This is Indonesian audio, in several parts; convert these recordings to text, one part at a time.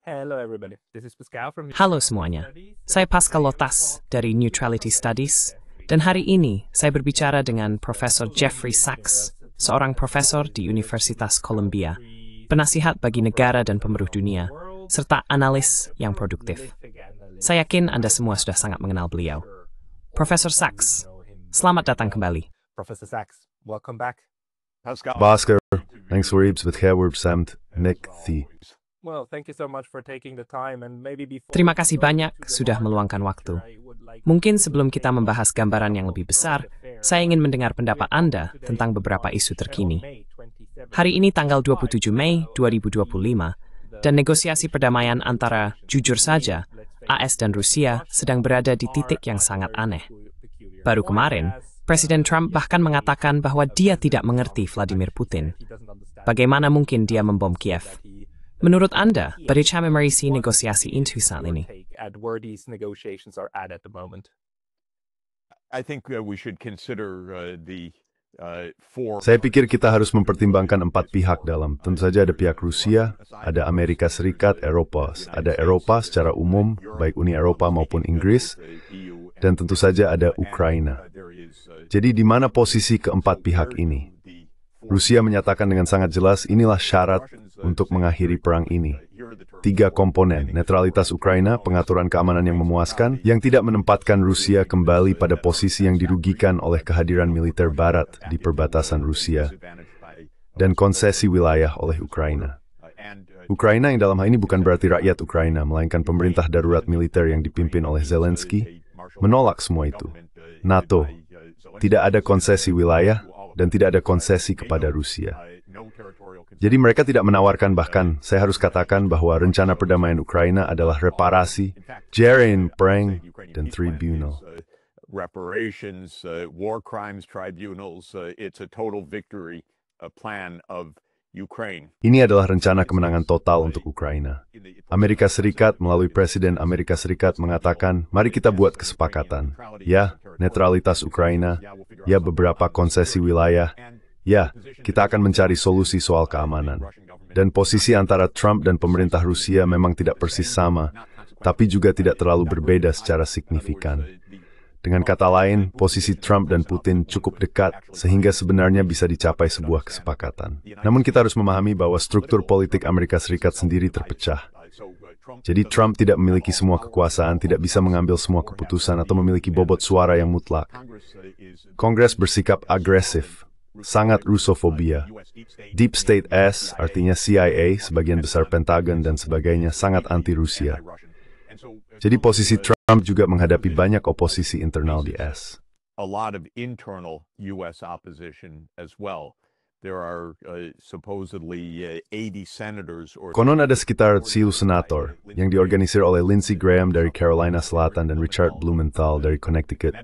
Hello everybody, this is Pascal from Halo semuanya, saya Pascal Lotas dari Neutrality Studies, dan hari ini saya berbicara dengan Profesor Jeffrey Sachs, seorang profesor di Universitas Columbia, penasihat bagi negara dan pemeruh dunia, serta analis yang produktif. Saya yakin Anda semua sudah sangat mengenal beliau. Profesor Sachs, selamat datang kembali. Professor Sachs, welcome back. Bhaskar, längsveribs vid Hayward samt Mekthi. Well, thank you so much for taking the time and maybe before... Terima kasih banyak sudah meluangkan waktu. Mungkin sebelum kita membahas gambaran yang lebih besar, saya ingin mendengar pendapat Anda tentang beberapa isu terkini. Hari ini tanggal 27 Mei 2025, dan negosiasi perdamaian antara, jujur saja, AS dan Rusia sedang berada di titik yang sangat aneh. Baru kemarin, Presiden Trump bahkan mengatakan bahwa dia tidak mengerti Vladimir Putin. Bagaimana mungkin dia membom Kiev? Menurut Anda, bagaimana merisi negosiasi itu saat ini? Saya pikir kita harus mempertimbangkan empat pihak dalam. Tentu saja ada pihak Rusia, ada Amerika Serikat, Eropa, ada Eropa secara umum, baik Uni Eropa maupun Inggris, dan tentu saja ada Ukraina. Jadi di mana posisi keempat pihak ini? Rusia menyatakan dengan sangat jelas inilah syarat untuk mengakhiri perang ini. 3 komponen, netralitas Ukraina, pengaturan keamanan yang memuaskan, yang tidak menempatkan Rusia kembali pada posisi yang dirugikan oleh kehadiran militer Barat di perbatasan Rusia, dan konsesi wilayah oleh Ukraina. Ukraina yang dalam hal ini bukan berarti rakyat Ukraina, melainkan pemerintah darurat militer yang dipimpin oleh Zelensky, menolak semua itu. NATO, tidak ada konsesi wilayah, dan tidak ada konsesi kepada Rusia. Jadi mereka tidak menawarkan, bahkan saya harus katakan bahwa rencana perdamaian Ukraina adalah reparasi, Jeren Perang, dan tribunal. Reparations, war crimes tribunals, it's a total victory plan of Ukraine. Ini adalah rencana kemenangan total untuk Ukraina. Amerika Serikat melalui Presiden Amerika Serikat mengatakan, mari kita buat kesepakatan. Ya, netralitas Ukraina, ya beberapa konsesi wilayah, ya, kita akan mencari solusi soal keamanan. Dan posisi antara Trump dan pemerintah Rusia memang tidak persis sama, tapi juga tidak terlalu berbeda secara signifikan. Dengan kata lain, posisi Trump dan Putin cukup dekat, sehingga sebenarnya bisa dicapai sebuah kesepakatan. Namun kita harus memahami bahwa struktur politik Amerika Serikat sendiri terpecah. Jadi Trump tidak memiliki semua kekuasaan, tidak bisa mengambil semua keputusan atau memiliki bobot suara yang mutlak. Kongres bersikap agresif, sangat Rusofobia. Deep State S, artinya CIA, sebagian besar Pentagon dan sebagainya, sangat anti-Rusia. Jadi posisi Trump juga menghadapi banyak oposisi internal di S. A lot of internal US opposition as well. There are supposedly 80 senators or... Konon ada sekitar 10 senator yang diorganisir oleh Lindsey Graham dari Carolina Selatan dan Richard Blumenthal dari Connecticut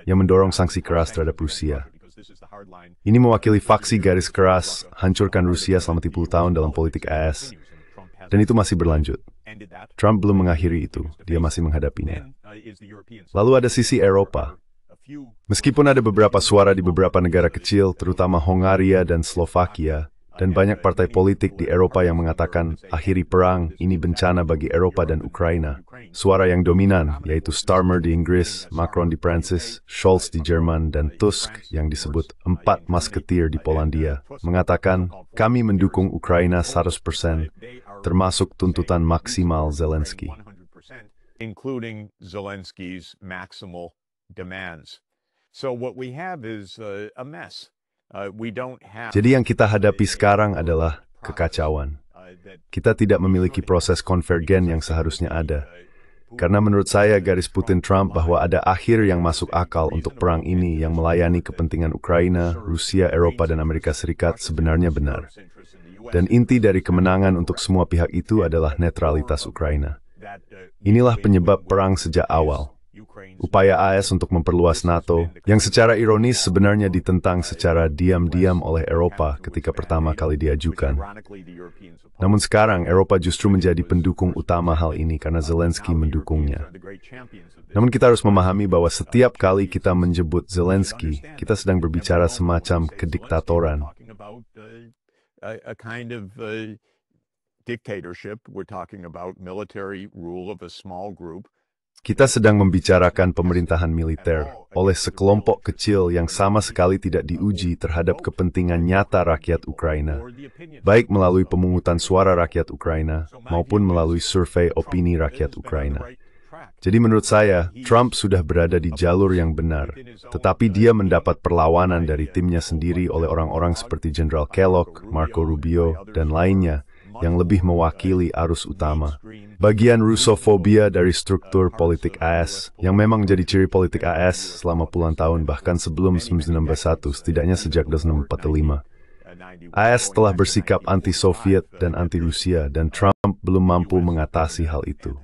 yang mendorong sanksi keras terhadap Rusia. Ini mewakili faksi garis keras, hancurkan Rusia selama 30 tahun dalam politik AS, dan itu masih berlanjut. Trump belum mengakhiri itu, dia masih menghadapinya. Lalu ada sisi Eropa. Meskipun ada beberapa suara di beberapa negara kecil, terutama Hongaria dan Slovakia, dan banyak partai politik di Eropa yang mengatakan akhiri perang, ini bencana bagi Eropa dan Ukraina. Suara yang dominan, yaitu Starmer di Inggris, Macron di Prancis, Scholz di Jerman, dan Tusk yang disebut 4 masketir di Polandia, mengatakan kami mendukung Ukraina 100%, termasuk tuntutan maksimal Zelensky. Including Zelensky's maximal demands. So what we have is a mess. We don't have... Jadi yang kita hadapi sekarang adalah kekacauan. Kita tidak memiliki proses konvergen yang seharusnya ada. Karena menurut saya garis Putin-Trump bahwa ada akhir yang masuk akal untuk perang ini yang melayani kepentingan Ukraina, Rusia, Eropa, dan Amerika Serikat sebenarnya benar. Dan inti dari kemenangan untuk semua pihak itu adalah netralitas Ukraina. Inilah penyebab perang sejak awal. Upaya AS untuk memperluas NATO, yang secara ironis sebenarnya ditentang secara diam-diam oleh Eropa ketika pertama kali diajukan. Namun sekarang Eropa justru menjadi pendukung utama hal ini karena Zelensky mendukungnya. Namun kita harus memahami bahwa setiap kali kita menyebut Zelensky, kita sedang berbicara semacam kediktatoran. dictatorship. We're talking about military rule of a small group. Kita sedang membicarakan pemerintahan militer oleh sekelompok kecil yang sama sekali tidak diuji terhadap kepentingan nyata rakyat Ukraina, baik melalui pemungutan suara rakyat Ukraina maupun melalui survei opini rakyat Ukraina. Jadi menurut saya, Trump sudah berada di jalur yang benar, tetapi dia mendapat perlawanan dari timnya sendiri oleh orang-orang seperti Jenderal Kellogg, Marco Rubio, dan lainnya yang lebih mewakili arus utama. Bagian Rusofobia dari struktur politik AS, yang memang jadi ciri politik AS selama puluhan tahun bahkan sebelum 1991, setidaknya sejak 1945. AS telah bersikap anti-Soviet dan anti-Rusia, dan Trump belum mampu mengatasi hal itu.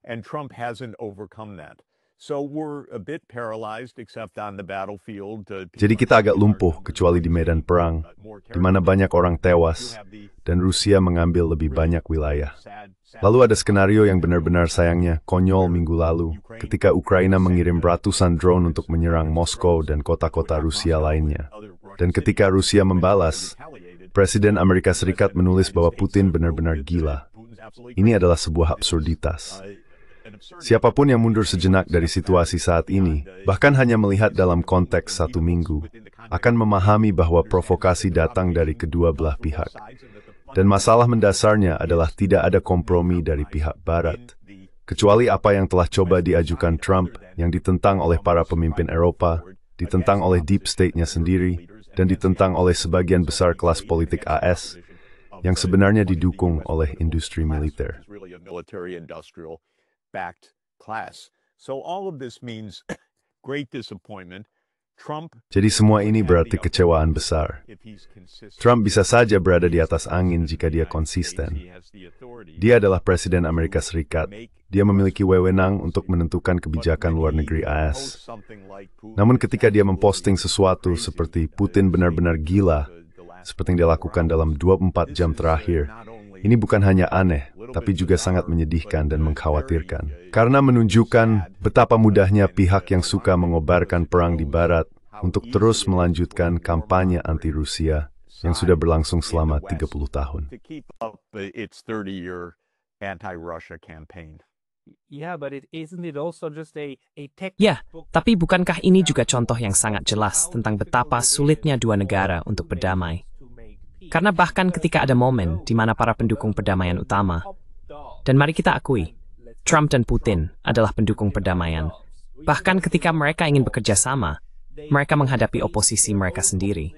And Trump hasn't overcome that. So we're a bit paralyzed except on the battlefield. Jadi kita agak lumpuh kecuali di medan perang, di mana banyak orang tewas, dan Rusia mengambil lebih banyak wilayah. Lalu ada skenario yang benar-benar sayangnya konyol minggu lalu, ketika Ukraina mengirim ratusan drone untuk menyerang Moskow dan kota-kota Rusia lainnya. Dan ketika Rusia membalas, Presiden Amerika Serikat menulis bahwa Putin benar-benar gila. Ini adalah sebuah absurditas. Siapapun yang mundur sejenak dari situasi saat ini, bahkan hanya melihat dalam konteks satu minggu, akan memahami bahwa provokasi datang dari kedua belah pihak. Dan masalah mendasarnya adalah tidak ada kompromi dari pihak Barat. Kecuali apa yang telah coba diajukan Trump, yang ditentang oleh para pemimpin Eropa, ditentang oleh deep state-nya sendiri, dan ditentang oleh sebagian besar kelas politik AS, yang sebenarnya didukung oleh industri militer. Backed class. So all of this means great disappointment. Jadi semua ini berarti kecewaan besar. Trump bisa saja berada di atas angin jika dia konsisten. Dia adalah Presiden Amerika Serikat. Dia memiliki wewenang untuk menentukan kebijakan luar negeri AS. Namun ketika dia memposting sesuatu seperti Putin benar-benar gila, seperti yang dia lakukan dalam 24 jam terakhir, ini bukan hanya aneh, tapi juga sangat menyedihkan dan mengkhawatirkan. Karena menunjukkan betapa mudahnya pihak yang suka mengobarkan perang di Barat untuk terus melanjutkan kampanye anti-Rusia yang sudah berlangsung selama 30 tahun. Ya, tapi bukankah ini juga contoh yang sangat jelas tentang betapa sulitnya dua negara untuk berdamai? Karena bahkan ketika ada momen di mana para pendukung perdamaian utama, dan mari kita akui, Trump dan Putin adalah pendukung perdamaian. Bahkan ketika mereka ingin bekerja sama, mereka menghadapi oposisi mereka sendiri.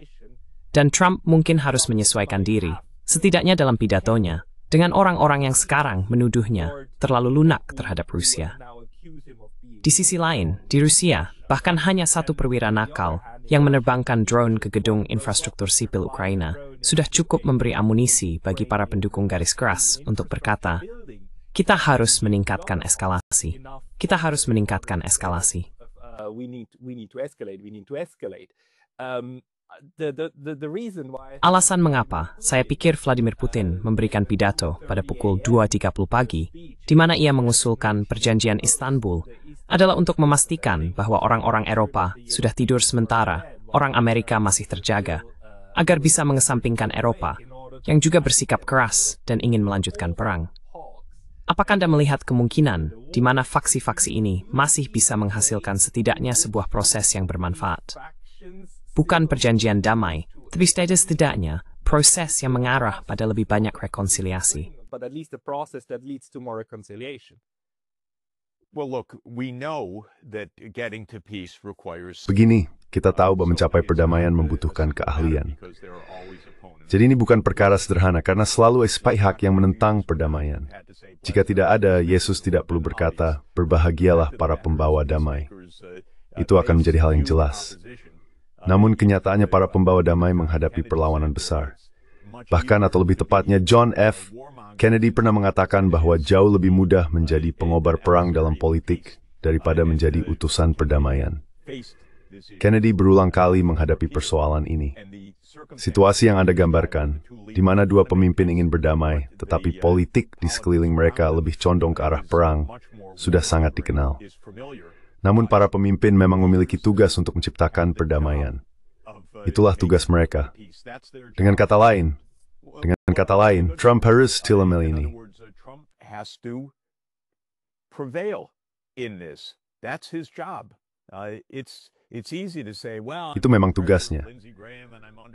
Dan Trump mungkin harus menyesuaikan diri, setidaknya dalam pidatonya, dengan orang-orang yang sekarang menuduhnya terlalu lunak terhadap Rusia. Di sisi lain, di Rusia, bahkan hanya satu perwira nakal yang menerbangkan drone ke gedung infrastruktur sipil Ukraina sudah cukup memberi amunisi bagi para pendukung garis keras untuk berkata, kita harus meningkatkan eskalasi. Kita harus meningkatkan eskalasi. Alasan mengapa saya pikir Vladimir Putin memberikan pidato pada pukul 2.30 pagi, di mana ia mengusulkan perjanjian Istanbul, adalah untuk memastikan bahwa orang-orang Eropa sudah tidur sementara, orang Amerika masih terjaga, agar bisa mengesampingkan Eropa, yang juga bersikap keras dan ingin melanjutkan perang. Apakah Anda melihat kemungkinan di mana faksi-faksi ini masih bisa menghasilkan setidaknya sebuah proses yang bermanfaat? Bukan perjanjian damai, tapi setidaknya proses yang mengarah pada lebih banyak rekonsiliasi. Begini, kita tahu bahwa mencapai perdamaian membutuhkan keahlian. Jadi ini bukan perkara sederhana karena selalu ada pihak yang menentang perdamaian. Jika tidak ada, Yesus tidak perlu berkata, berbahagialah para pembawa damai. Itu akan menjadi hal yang jelas. Namun kenyataannya para pembawa damai menghadapi perlawanan besar. Bahkan atau lebih tepatnya John F. Kennedy pernah mengatakan bahwa jauh lebih mudah menjadi pengobar perang dalam politik daripada menjadi utusan perdamaian. Kennedy berulang kali menghadapi persoalan ini. Situasi yang Anda gambarkan, di mana dua pemimpin ingin berdamai, tetapi politik di sekeliling mereka lebih condong ke arah perang, sudah sangat dikenal. Namun para pemimpin memang memiliki tugas untuk menciptakan perdamaian. Itulah tugas mereka. Dengan kata lain, Dengan kata lain, Trump harus Tillemel ini. Trump has to prevail in this. That's his job. It's easy to say, well, Itu memang tugasnya.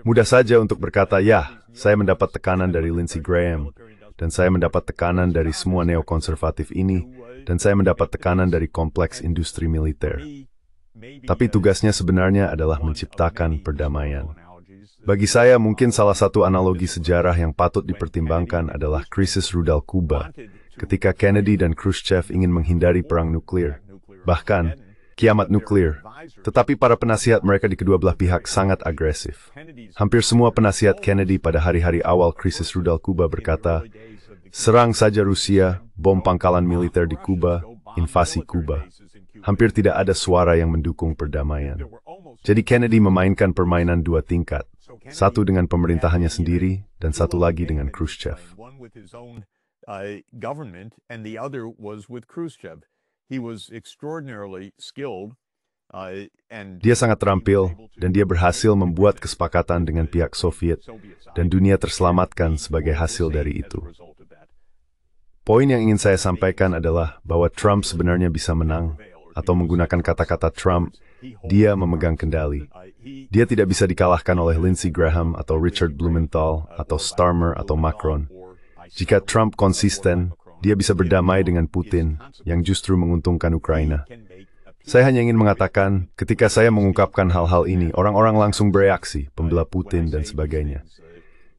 Mudah saja untuk berkata, ya, saya mendapat tekanan dari Lindsey Graham, dan saya mendapat tekanan dari semua neokonservatif ini, dan saya mendapat tekanan dari kompleks industri militer. Tapi tugasnya sebenarnya adalah menciptakan perdamaian. Bagi saya, mungkin salah satu analogi sejarah yang patut dipertimbangkan adalah krisis rudal Kuba, ketika Kennedy dan Khrushchev ingin menghindari perang nuklir, bahkan kiamat nuklir. Tetapi para penasihat mereka di kedua belah pihak sangat agresif. Hampir semua penasihat Kennedy pada hari-hari awal krisis rudal Kuba berkata, serang saja Rusia, bom pangkalan militer di Kuba, invasi Kuba. Hampir tidak ada suara yang mendukung perdamaian. Jadi Kennedy memainkan permainan dua tingkat. Satu dengan pemerintahannya sendiri, dan satu lagi dengan Khrushchev. He was extraordinarily skilled, dia sangat terampil, dan dia berhasil membuat kesepakatan dengan pihak Soviet, dan dunia terselamatkan sebagai hasil dari itu. Poin yang ingin saya sampaikan adalah bahwa Trump sebenarnya bisa menang, atau menggunakan kata-kata Trump, dia memegang kendali. Dia tidak bisa dikalahkan oleh Lindsey Graham, atau Richard Blumenthal, atau Starmer, atau Macron. Jika Trump konsisten, dia bisa berdamai dengan Putin, yang justru menguntungkan Ukraina. Saya hanya ingin mengatakan, ketika saya mengungkapkan hal-hal ini, orang-orang langsung bereaksi, pembela Putin dan sebagainya.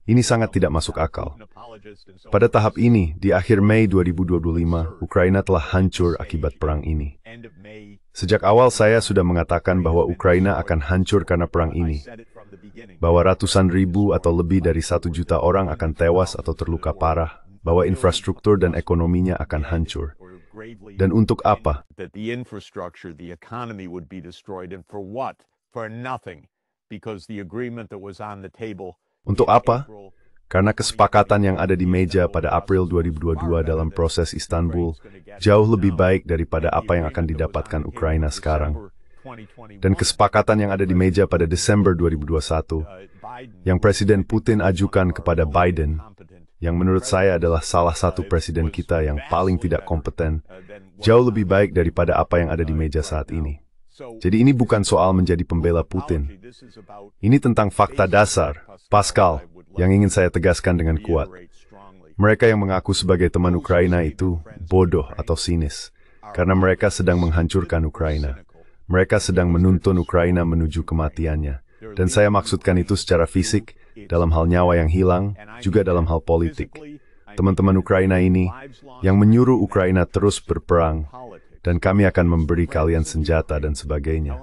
Ini sangat tidak masuk akal. Pada tahap ini, di akhir Mei 2025, Ukraina telah hancur akibat perang ini. Sejak awal saya sudah mengatakan bahwa Ukraina akan hancur karena perang ini. Bahwa ratusan ribu atau lebih dari 1 juta orang akan tewas atau terluka parah. Bahwa infrastruktur dan ekonominya akan hancur. Dan untuk apa? Untuk apa? Karena kesepakatan yang ada di meja pada April 2022 dalam proses Istanbul jauh lebih baik daripada apa yang akan didapatkan Ukraina sekarang. Dan kesepakatan yang ada di meja pada Desember 2021 yang Presiden Putin ajukan kepada Biden, yang menurut saya adalah salah satu presiden kita yang paling tidak kompeten, jauh lebih baik daripada apa yang ada di meja saat ini. Jadi ini bukan soal menjadi pembela Putin. Ini tentang fakta dasar, Pascal, yang ingin saya tegaskan dengan kuat. Mereka yang mengaku sebagai teman Ukraina itu bodoh atau sinis, karena mereka sedang menghancurkan Ukraina. Mereka sedang menuntun Ukraina menuju kematiannya. Dan saya maksudkan itu secara fisik, dalam hal nyawa yang hilang, juga dalam hal politik. Teman-teman Ukraina ini, yang menyuruh Ukraina terus berperang, dan kami akan memberi kalian senjata dan sebagainya.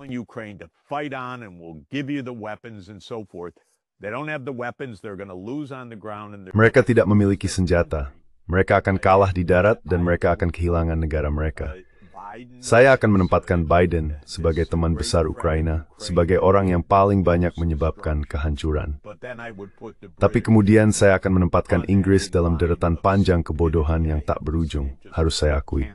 Mereka tidak memiliki senjata. Mereka akan kalah di darat dan mereka akan kehilangan negara mereka. Saya akan menempatkan Biden sebagai teman besar Ukraina, sebagai orang yang paling banyak menyebabkan kehancuran. Tapi kemudian saya akan menempatkan Inggris dalam deretan panjang kebodohan yang tak berujung, harus saya akui.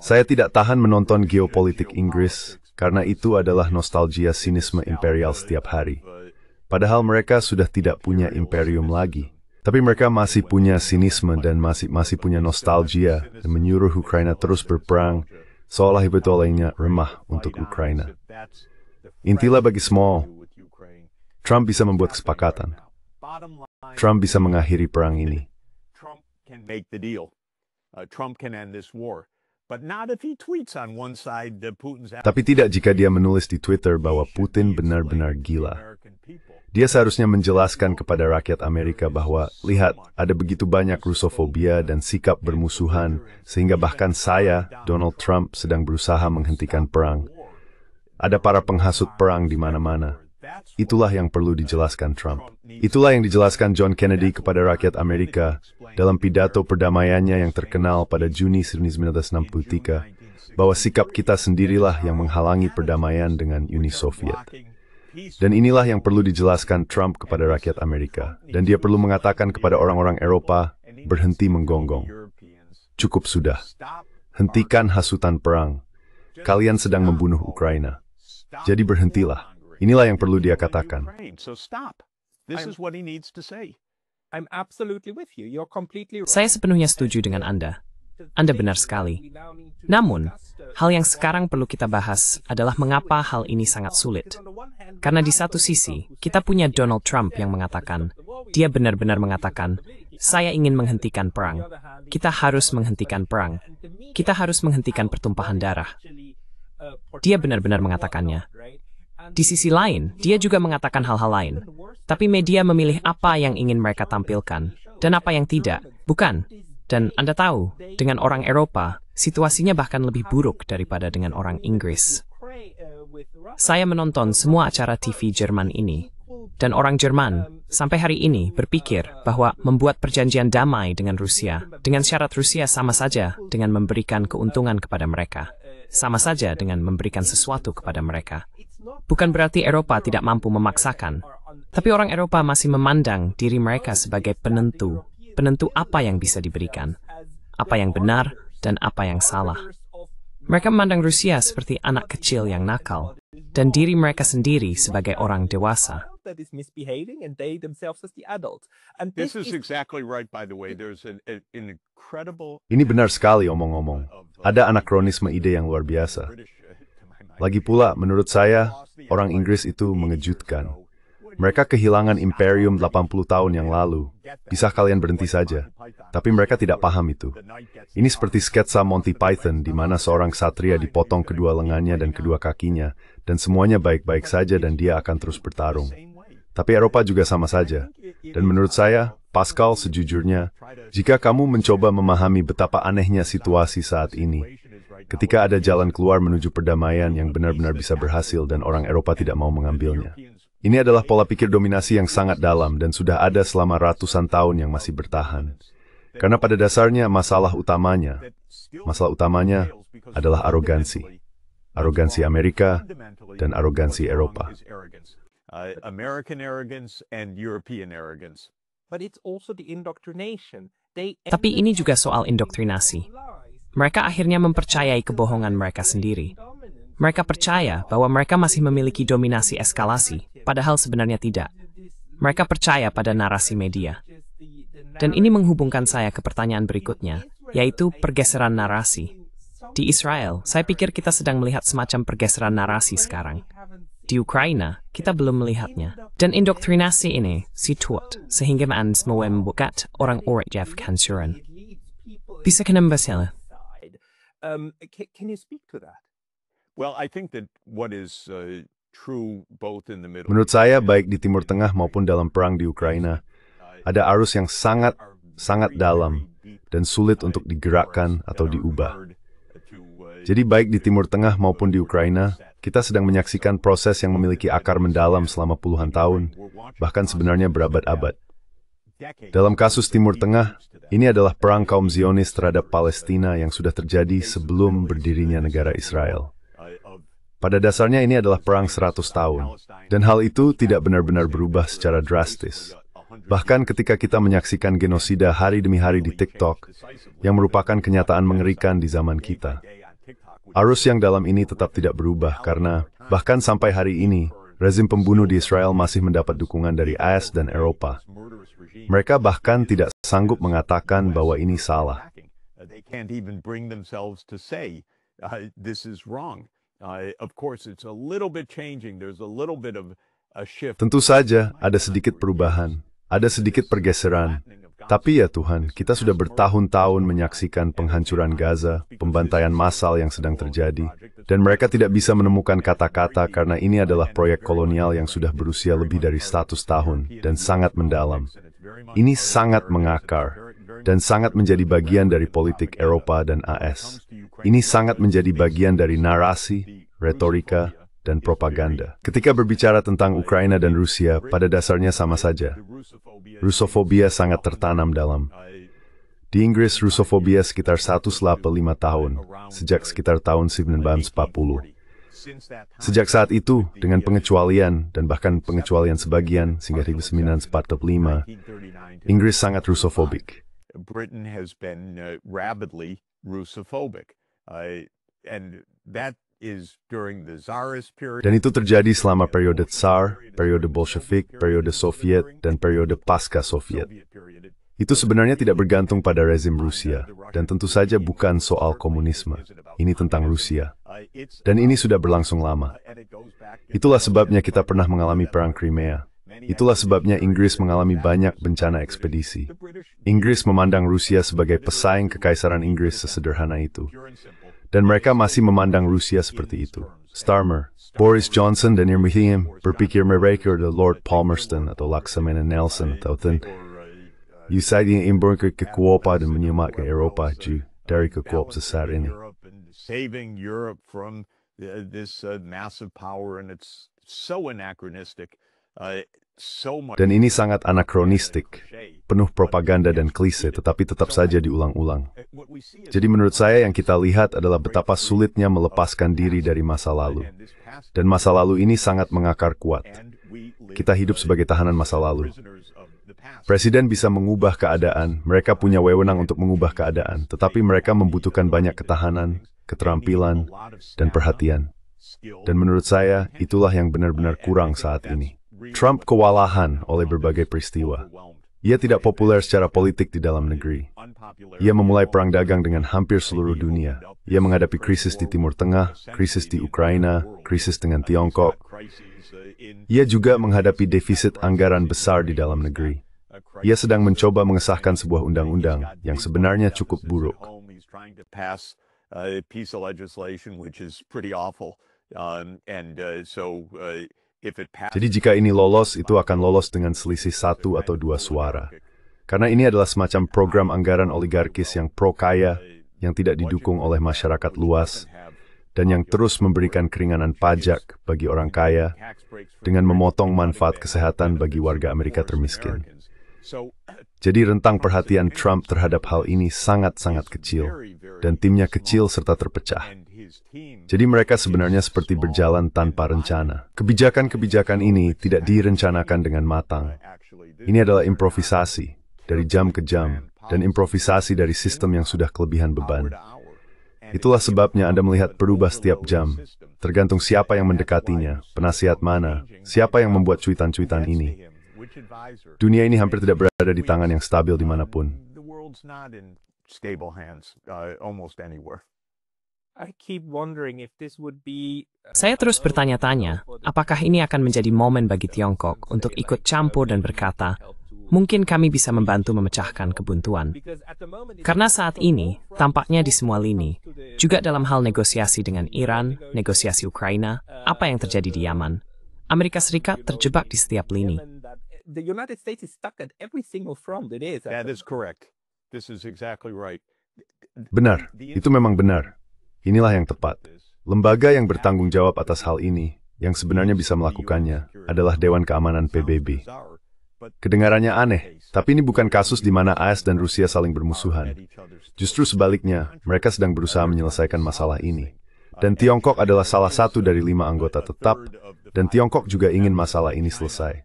Saya tidak tahan menonton geopolitik Inggris, karena itu adalah nostalgia sinisme imperial setiap hari. Padahal mereka sudah tidak punya imperium lagi. Tapi mereka masih punya sinisme dan masih punya nostalgia dan menyuruh Ukraina terus berperang, seolah itu olehnya remah untuk Ukraina. Intilah bagi small, Trump bisa membuat kesepakatan. Trump bisa mengakhiri perang ini. Tapi tidak jika dia menulis di Twitter bahwa Putin benar-benar gila. Dia seharusnya menjelaskan kepada rakyat Amerika bahwa, lihat, ada begitu banyak rusofobia dan sikap bermusuhan, sehingga bahkan saya, Donald Trump, sedang berusaha menghentikan perang. Ada para penghasut perang di mana-mana. Itulah yang perlu dijelaskan Trump. Itulah yang dijelaskan John Kennedy kepada rakyat Amerika dalam pidato perdamaiannya yang terkenal pada Juni 1963, bahwa sikap kita sendirilah yang menghalangi perdamaian dengan Uni Soviet. Dan inilah yang perlu dijelaskan Trump kepada rakyat Amerika. Dan dia perlu mengatakan kepada orang-orang Eropa, berhenti menggonggong. Cukup sudah. Hentikan hasutan perang. Kalian sedang membunuh Ukraina. Jadi berhentilah. Inilah yang perlu dia katakan. Saya sepenuhnya setuju dengan Anda. Anda benar sekali. Namun, hal yang sekarang perlu kita bahas adalah mengapa hal ini sangat sulit. Karena di satu sisi, kita punya Donald Trump yang mengatakan, dia benar-benar mengatakan, saya ingin menghentikan perang. Kita harus menghentikan perang. Kita harus menghentikan pertumpahan darah. Dia benar-benar mengatakannya. Di sisi lain, dia juga mengatakan hal-hal lain. Tapi media memilih apa yang ingin mereka tampilkan, dan apa yang tidak, bukan? Dan Anda tahu, dengan orang Eropa, situasinya bahkan lebih buruk daripada dengan orang Inggris. Saya menonton semua acara TV Jerman ini, dan orang Jerman sampai hari ini berpikir bahwa membuat perjanjian damai dengan Rusia, dengan syarat Rusia sama saja dengan memberikan keuntungan kepada mereka, sama saja dengan memberikan sesuatu kepada mereka. Bukan berarti Eropa tidak mampu memaksakan, tapi orang Eropa masih memandang diri mereka sebagai penentu apa yang bisa diberikan, apa yang benar, dan apa yang salah. Mereka memandang Rusia seperti anak kecil yang nakal, dan diri mereka sendiri sebagai orang dewasa. Ini benar sekali omong-omong. Ada anakronisme ide yang luar biasa. Lagi pula, menurut saya, orang Inggris itu mengejutkan. Mereka kehilangan imperium 80 tahun yang lalu. Bisa kalian berhenti saja. Tapi mereka tidak paham itu. Ini seperti sketsa Monty Python di mana seorang ksatria dipotong kedua lengannya dan kedua kakinya, dan semuanya baik-baik saja dan dia akan terus bertarung. Tapi Eropa juga sama saja. Dan menurut saya, Pascal, sejujurnya, jika kamu mencoba memahami betapa anehnya situasi saat ini, ketika ada jalan keluar menuju perdamaian yang benar-benar bisa berhasil dan orang Eropa tidak mau mengambilnya. Ini adalah pola pikir dominasi yang sangat dalam dan sudah ada selama ratusan tahun yang masih bertahan. Karena pada dasarnya masalah utamanya adalah arogansi. Arogansi Amerika dan arogansi Eropa. American arrogance and European arrogance. Tapi ini juga soal indoktrinasi. Mereka akhirnya mempercayai kebohongan mereka sendiri. Mereka percaya bahwa mereka masih memiliki dominasi eskalasi, padahal sebenarnya tidak. Mereka percaya pada narasi media. Dan ini menghubungkan saya ke pertanyaan berikutnya, yaitu pergeseran narasi. Di Israel, saya pikir kita sedang melihat semacam pergeseran narasi sekarang. Di Ukraina, kita belum melihatnya. Dan indoktrinasi ini situat sehingga membuat orang-orang Jeff kansuran. Bisa kenapa? Can you speak to that? Well, I think that what is true both in the Middle Menurut saya, baik di Timur Tengah maupun dalam perang di Ukraina, ada arus yang sangat dalam dan sulit untuk digerakkan atau diubah. Jadi baik di Timur Tengah maupun di Ukraina, kita sedang menyaksikan proses yang memiliki akar mendalam selama puluhan tahun, bahkan sebenarnya berabad-abad. Dalam kasus Timur Tengah, ini adalah perang kaum Zionis terhadap Palestina yang sudah terjadi sebelum berdirinya negara Israel. Pada dasarnya ini adalah perang 100 tahun, dan hal itu tidak benar-benar berubah secara drastis. Bahkan ketika kita menyaksikan genosida hari demi hari di TikTok, yang merupakan kenyataan mengerikan di zaman kita. Arus yang dalam ini tetap tidak berubah karena, bahkan sampai hari ini, rezim pembunuh di Israel masih mendapat dukungan dari AS dan Eropa. Mereka bahkan tidak sanggup mengatakan bahwa ini salah. Tentu saja ada sedikit perubahan, ada sedikit pergeseran. Tapi ya Tuhan, kita sudah bertahun-tahun menyaksikan penghancuran Gaza, pembantaian massal yang sedang terjadi, dan mereka tidak bisa menemukan kata-kata karena ini adalah proyek kolonial yang sudah berusia lebih dari 100 tahun dan sangat mendalam. Ini sangat mengakar dan sangat menjadi bagian dari politik Eropa dan AS. Ini sangat menjadi bagian dari narasi, retorika, dan propaganda. Ketika berbicara tentang Ukraina dan Rusia, pada dasarnya sama saja. Rusofobia sangat tertanam dalam. Di Inggris, rusofobia sekitar 105 tahun, sejak sekitar tahun 1940. Sejak saat itu, dengan pengecualian, dan bahkan pengecualian sebagian, sehingga 1945, Inggris sangat rusofobik. Britain has been rabidly Russophobic. And that is during the Tsarist period. Dan itu terjadi selama periode Tsar, periode Bolshevik, periode Soviet, dan periode pasca-Soviet. Itu sebenarnya tidak bergantung pada rezim Rusia, dan tentu saja bukan soal komunisme. Ini tentang Rusia. Dan ini sudah berlangsung lama. Itulah sebabnya kita pernah mengalami Perang Crimea. Itulah sebabnya Inggris mengalami banyak bencana ekspedisi. Inggris memandang Rusia sebagai pesaing kekaisaran Inggris sesederhana itu. Dan mereka masih memandang Rusia seperti itu. Starmer, Boris Johnson dan Irmithiem berpikir mereka adalah Lord Palmerston atau Laksamana Nelson atau Usai imbun ke kekuopa dan menyemat ke Eropa dari kekuop sesar ini. Saving Europe from this massive power, and it's so anachronistic. Dan ini sangat anakronistik, penuh propaganda dan klise, tetapi tetap saja diulang-ulang. Jadi menurut saya yang kita lihat adalah betapa sulitnya melepaskan diri dari masa lalu. Dan masa lalu ini sangat mengakar kuat. Kita hidup sebagai tahanan masa lalu. Presiden bisa mengubah keadaan, mereka punya wewenang untuk mengubah keadaan, tetapi mereka membutuhkan banyak ketahanan, keterampilan, dan perhatian. Dan menurut saya, itulah yang benar-benar kurang saat ini. Trump kewalahan oleh berbagai peristiwa. Ia tidak populer secara politik di dalam negeri. Ia memulai perang dagang dengan hampir seluruh dunia. Ia menghadapi krisis di Timur Tengah, krisis di Ukraina, krisis dengan Tiongkok. Ia juga menghadapi defisit anggaran besar di dalam negeri. Ia sedang mencoba mengesahkan sebuah undang-undang yang sebenarnya cukup buruk. Jadi jika ini lolos, itu akan lolos dengan selisih 1 atau 2 suara. Karena ini adalah semacam program anggaran oligarkis yang pro-kaya, yang tidak didukung oleh masyarakat luas, dan yang terus memberikan keringanan pajak bagi orang kaya, dengan memotong manfaat kesehatan bagi warga Amerika termiskin. Jadi rentang perhatian Trump terhadap hal ini sangat-sangat kecil, dan timnya kecil serta terpecah. Jadi mereka sebenarnya seperti berjalan tanpa rencana. Kebijakan-kebijakan ini tidak direncanakan dengan matang. Ini adalah improvisasi, dari jam ke jam, dan improvisasi dari sistem yang sudah kelebihan beban. Itulah sebabnya Anda melihat berubah setiap jam, tergantung siapa yang mendekatinya, penasihat mana, siapa yang membuat cuitan-cuitan ini. Dunia ini hampir tidak berada di tangan yang stabil dimanapun. Saya terus bertanya-tanya, apakah ini akan menjadi momen bagi Tiongkok untuk ikut campur dan berkata, mungkin kami bisa membantu memecahkan kebuntuan. Karena saat ini, tampaknya di semua lini, juga dalam hal negosiasi dengan Iran, negosiasi Ukraina, apa yang terjadi di Yaman, Amerika Serikat terjebak di setiap lini. Benar, itu memang benar. Inilah yang tepat. Lembaga yang bertanggung jawab atas hal ini, yang sebenarnya bisa melakukannya, adalah Dewan Keamanan PBB. Kedengarannya aneh, tapi ini bukan kasus di mana AS dan Rusia saling bermusuhan. Justru sebaliknya, mereka sedang berusaha menyelesaikan masalah ini. Dan Tiongkok adalah salah satu dari 5 anggota tetap, dan Tiongkok juga ingin masalah ini selesai.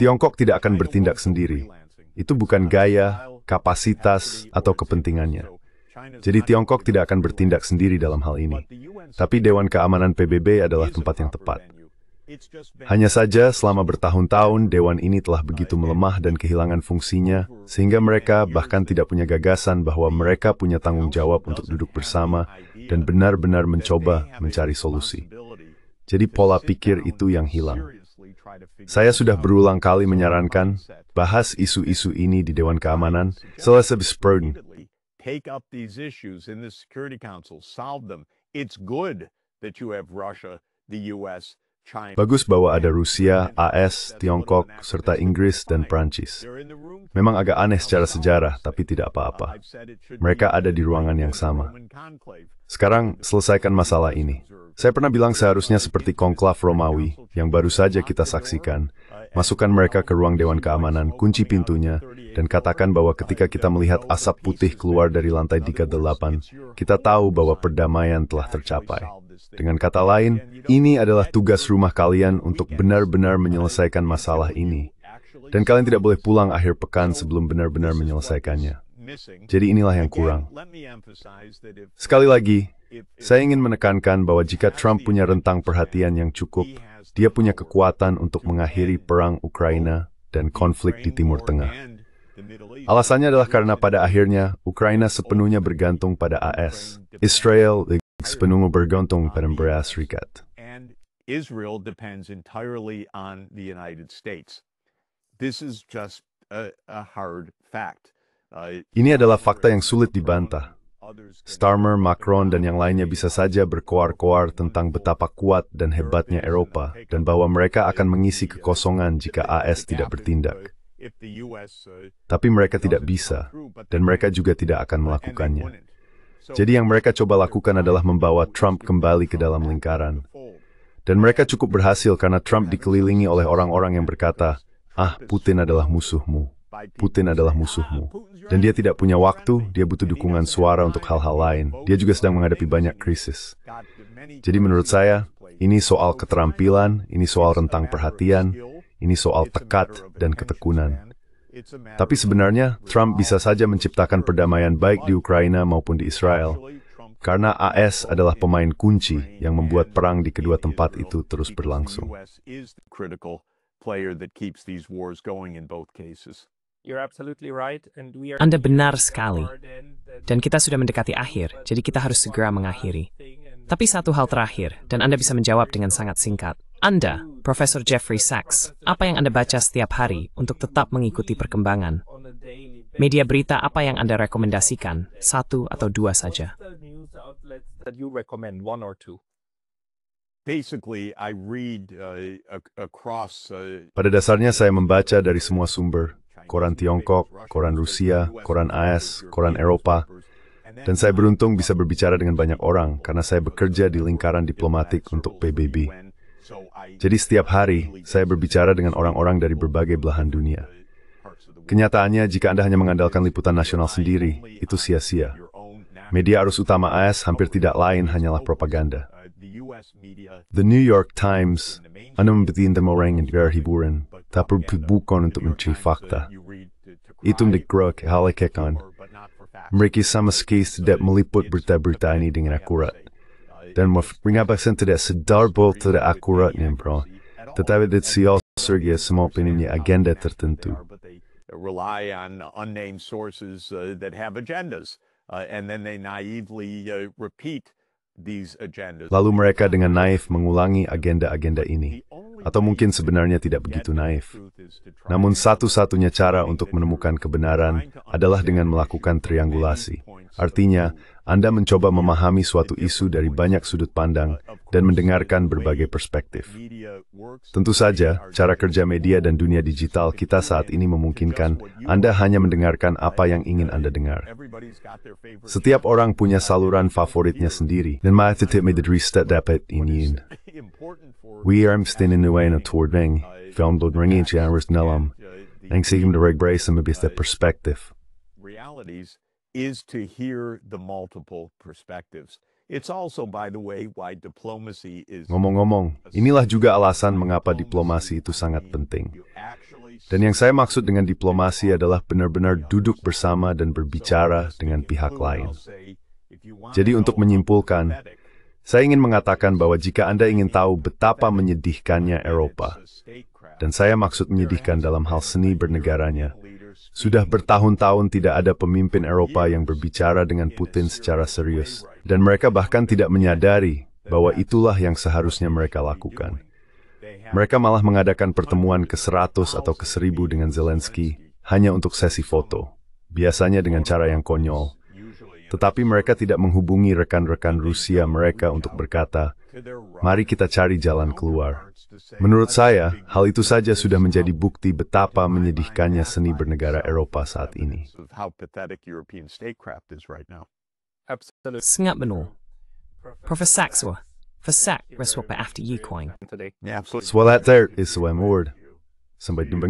Tiongkok tidak akan bertindak sendiri. Itu bukan gaya, kapasitas, atau kepentingannya. Jadi Tiongkok tidak akan bertindak sendiri dalam hal ini. Tapi Dewan Keamanan PBB adalah tempat yang tepat. Hanya saja selama bertahun-tahun Dewan ini telah begitu melemah dan kehilangan fungsinya, sehingga mereka bahkan tidak punya gagasan bahwa mereka punya tanggung jawab untuk duduk bersama dan benar-benar mencoba mencari solusi. Jadi pola pikir itu yang hilang. Saya sudah berulang kali menyarankan, bahas isu-isu ini di Dewan Keamanan, selesai Spruden. Take up these issues in the Security Council, solve them. It's good that you have Russia, the US, China. Bagus bahwa ada Rusia, AS, Tiongkok, serta Inggris dan Prancis. Memang agak aneh secara sejarah, tapi tidak apa-apa. Mereka ada di ruangan yang sama. Sekarang, selesaikan masalah ini. Saya pernah bilang seharusnya seperti konklav Romawi, yang baru saja kita saksikan. Masukkan mereka ke ruang Dewan Keamanan, kunci pintunya, dan katakan bahwa ketika kita melihat asap putih keluar dari lantai 38, kita tahu bahwa perdamaian telah tercapai. Dengan kata lain, ini adalah tugas rumah kalian untuk benar-benar menyelesaikan masalah ini. Dan kalian tidak boleh pulang akhir pekan sebelum benar-benar menyelesaikannya. Jadi inilah yang kurang. Sekali lagi, saya ingin menekankan bahwa jika Trump punya rentang perhatian yang cukup, dia punya kekuatan untuk mengakhiri perang Ukraina dan konflik di Timur Tengah. Alasannya adalah karena pada akhirnya Ukraina sepenuhnya bergantung pada AS. Israel sepenuhnya bergantung pada Amerika Serikat. Israel depends entirely on the United States. This is just a hard fact. Ini adalah fakta yang sulit dibantah. Starmer, Macron, dan yang lainnya bisa saja berkoar-koar tentang betapa kuat dan hebatnya Eropa dan bahwa mereka akan mengisi kekosongan jika AS tidak bertindak. Tapi mereka tidak bisa, dan mereka juga tidak akan melakukannya. Jadi yang mereka coba lakukan adalah membawa Trump kembali ke dalam lingkaran. Dan mereka cukup berhasil karena Trump dikelilingi oleh orang-orang yang berkata, Putin adalah musuhmu. Putin adalah musuhmu. Dan dia tidak punya waktu, dia butuh dukungan suara untuk hal-hal lain. Dia juga sedang menghadapi banyak krisis. Jadi menurut saya, ini soal keterampilan, ini soal rentang perhatian, ini soal tekad dan ketekunan. Tapi sebenarnya, Trump bisa saja menciptakan perdamaian baik di Ukraina maupun di Israel. Karena AS adalah pemain kunci yang membuat perang di kedua tempat itu terus berlangsung. Anda benar sekali. Dan kita sudah mendekati akhir, jadi kita harus segera mengakhiri. Tapi satu hal terakhir, dan Anda bisa menjawab dengan sangat singkat. Anda, Profesor Jeffrey Sachs, apa yang Anda baca setiap hari untuk tetap mengikuti perkembangan? Media berita apa yang Anda rekomendasikan? 1 atau 2 saja. Pada dasarnya saya membaca dari semua sumber, koran Tiongkok, koran Rusia, koran AS, koran Eropa, dan saya beruntung bisa berbicara dengan banyak orang karena saya bekerja di lingkaran diplomatik untuk PBB. Jadi setiap hari, saya berbicara dengan orang-orang dari berbagai belahan dunia. Kenyataannya, jika Anda hanya mengandalkan liputan nasional sendiri, itu sia-sia. Media arus utama AS hampir tidak lain hanyalah propaganda. The New York Times, Anda membutuhkan orang yang hiburan, tapi bukan untuk mencari fakta. Itu mendegrok hal-hal. Mereka sama sekali tidak meliput berita-berita ini dengan akurat. Dan mengabaikan tidak sedar bahwa tidak akuratnya, bro. Tetapi tidak serga semua opininya agenda tertentu. Rely on unnamed sources that have agendas, and then they naively repeat these agendas. Lalu mereka dengan naif mengulangi agenda-agenda ini. Atau mungkin sebenarnya tidak begitu naif. Namun satu-satunya cara untuk menemukan kebenaran adalah dengan melakukan triangulasi. Artinya, Anda mencoba memahami suatu isu dari banyak sudut pandang dan mendengarkan berbagai perspektif. Tentu saja, cara kerja media dan dunia digital kita saat ini memungkinkan Anda hanya mendengarkan apa yang ingin Anda dengar. Setiap orang punya saluran favoritnya sendiri, dan maatitit medidrista dapat iniin. We are in a towarding, film dod ringing jaris nelam, ang sigim de regbray sa mabis perspective. Realities is to hear the multiple perspectives. It's also, by the way, why diplomacy is... Ngomong-ngomong, inilah juga alasan mengapa diplomasi itu sangat penting. Dan yang saya maksud dengan diplomasi adalah benar-benar duduk bersama dan berbicara dengan pihak lain. Jadi untuk menyimpulkan, saya ingin mengatakan bahwa jika Anda ingin tahu betapa menyedihkannya Eropa, dan saya maksud menyedihkan dalam hal seni bernegaranya, sudah bertahun-tahun tidak ada pemimpin Eropa yang berbicara dengan Putin secara serius, dan mereka bahkan tidak menyadari bahwa itulah yang seharusnya mereka lakukan. Mereka malah mengadakan pertemuan ke-100 atau ke-1000 dengan Zelensky hanya untuk sesi foto, biasanya dengan cara yang konyol. Tetapi mereka tidak menghubungi rekan-rekan Rusia mereka untuk berkata, mari kita cari jalan keluar. Menurut saya, hal itu saja sudah menjadi bukti betapa menyedihkannya seni bernegara Eropa saat ini. Sangat benar. Profesor Sachs, Sachs reswap after you coin. Swalat there is the word. Sampai jumpa.